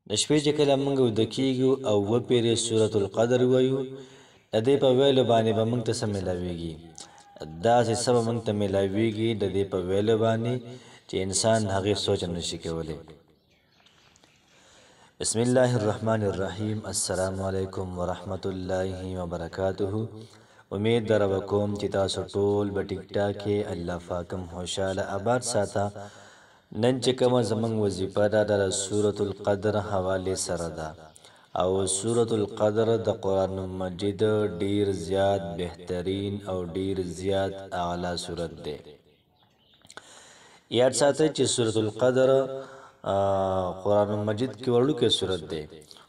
د شپې چې کله موږ ویده کېږو او اووه پېرې سورة القدر ووایو د دې په ویلو باندې به موږ ته څه میلاویږي داسې څه به موږ ته میلاویږي د دې په ویلو باندې چې انسان هغې سوچ هم نشي کولی بسم الله الرحمن الرحیم السلام علیکم ورحمت الله وبرکاته امید در وکوم چې تاسو ټول به ټیک ټاک کې الله پاکم خوشاله آباد ساته نن چې کومه زموږ وظیفه ده د سورة القدر حوالې سره ده او سورة القدر د قرآن مجید ډیر زیات بهترین او ډیر زیات اعلی سورت ده یاد ساتئ چې سورة القدر قرآن مجید کې وړوکی سورت ده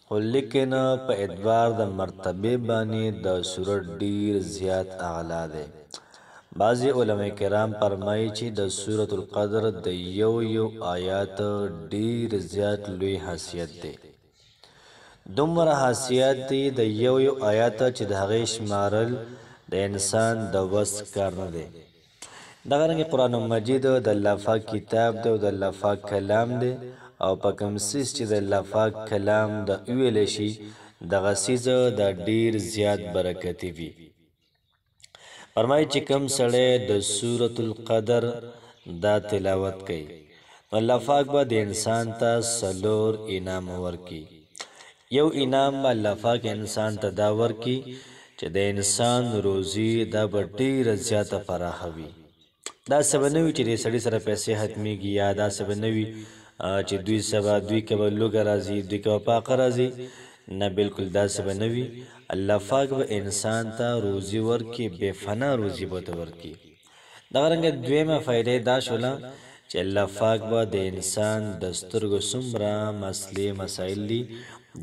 خو لیکن په ادوار د مرتبه باندې د سورت ډیر زیات اعلی ده بعضی علماء کرام فرمایي چې د سورة القدر د یو آیات ډیر زیات لوی حیثیت دی دومره حیثیت دی د یو آیات چې د هغې شمارل د انسان د وس کار نه دی دغه رنګې قرآن مجید د الله پاک کتاب دی او د الله پاک کلام دی او په کوم څیز چې د الله پاک کلام د ویلی شي دغه څیز د ډیر زیات برکتي وي فرمایي چې کوم سړی د سورة القدر دا تلاوت کوي الله پاک به د انسان ته څلور انعام ورکړي یو انعام به الله پاک انسان ته دا ورکړي چې د انسان روزي دا به ډیره زیاته پراخه وي داسې به نه وي چې د سړي سره پیسې ختمیږي یا داسې به نه وي چې دوی که به لوږه راځي دوی که به پاقه راځي نه بالکل داسې به نه وي الله پاک به انسان ته روزي ورکړي بې فنا روزي به ورته ورکړي دغه رنګه دویمه فایده دا شوله چې الله پاک به د انسان د سترګو څومره مسلې مسایل دي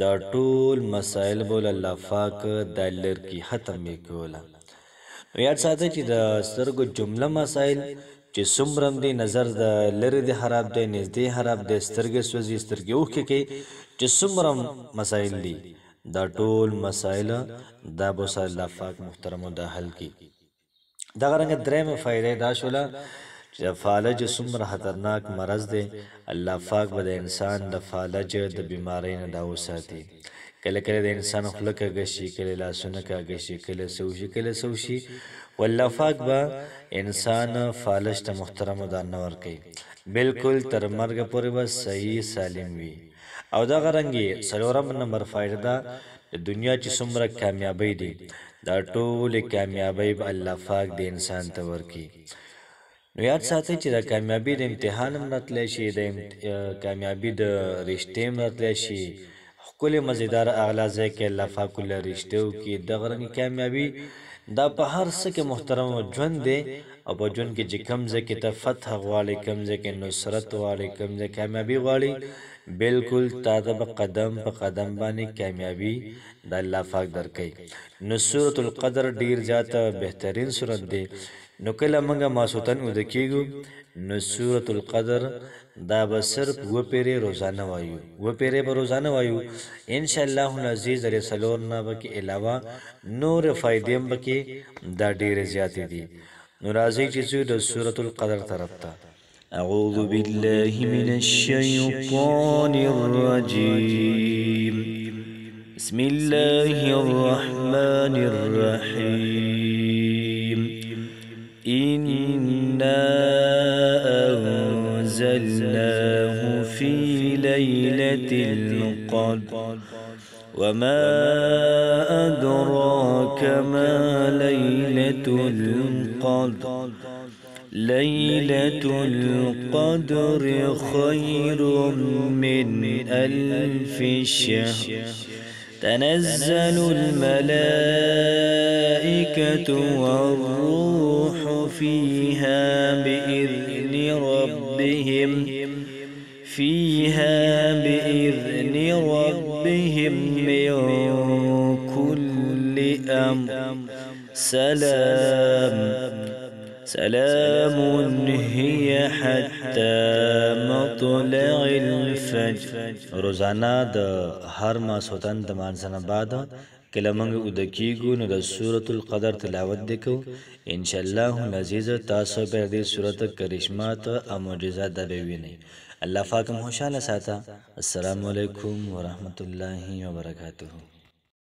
دا ټول مسایل به الله پاک دا لر کړي ختم یې کوله یاد ساتئ چې د سترګو جمله مسایل چې څومره دی نظر د لرې دی خراب دی نږدې خراب دی سترګې سوځي سترګې اوښکې کوي چې څومره مسایل دي دا ټول مسایل دا به اوس الله پاک محترمو دا حل کړي دغه رنګه درېیمه فایده دا شوله چې د فالج څومره خطرناک مرض دی الله پاک به د انسان د فالج د بیمارۍ نه دا وساتي کله کله د انسان خوله کږه شي کله لاسونه کږه شي کله څه وشي کله څه وشي والله پاک به انسان فالج ته محترمو دا نه ورکوي بالکل تر مرګه پورې به صحیح سالم وي او دغه رنګې څلورم نمبر فایده ده د دنیا چې څومره کامیابۍ دي دا ټولې کامیابۍ به الله پاک د انسان ته ورکوي نو یاد ساتئ چې د کامیابۍ د امتحان هم راتلی شي د کامیابۍ د رشتې هم راتلی شي ښکلې مزیدار اعلی ځای کې الله پاک له رشتې وکړي دغه رنګې کامیابي دا په هر څه کې محترم ژوند دی او په ژوند کې چې کوم ځای کې ته فتح غواړې کوم ځای کې نصرت غواړې کوم ځای کامیابي غواړې بالکل تا ته به قدم په قدم باندې کامیابي د الله پاک درکوي نو سورة القدر ډیر زیاته بهترین سورت دی نو کله موږ ماسوتن اوده کېږو نو سورة القدر دا به صرف اووه پېرې روزانه وایو اووه پېرې به روزانه وایو انشاءالله العزیز درې څلور نه به کې علاوه نورې فایدې هم به کې دا ډېرې زیاتې دي نو راځئ چې ځو د سورة القدر طرف ته اعوذ بالله من الشیطان الرجیم بسم الله الرحمن الرحیم إنا أنزلناه في ليلة القدر وما أدراك ما ليلة القدر ليلة القدر خير من ألف شهر تنزل الملائكة والروح فيها بإذن ربهم من كل أمر سلام هي حتى مطلع الفجر روزانه د هر ماسوتن د مانځنه بعد کله موږ اوده کېږو نو د سورة القدر تلاوت دې کوو انشاءالله العزیز تاسو به دې سورت کرشمات او معجزات دا به وینئ الله پاک مو خوشاله ساته. السلام علیکم ورحمت الله وبرکاته.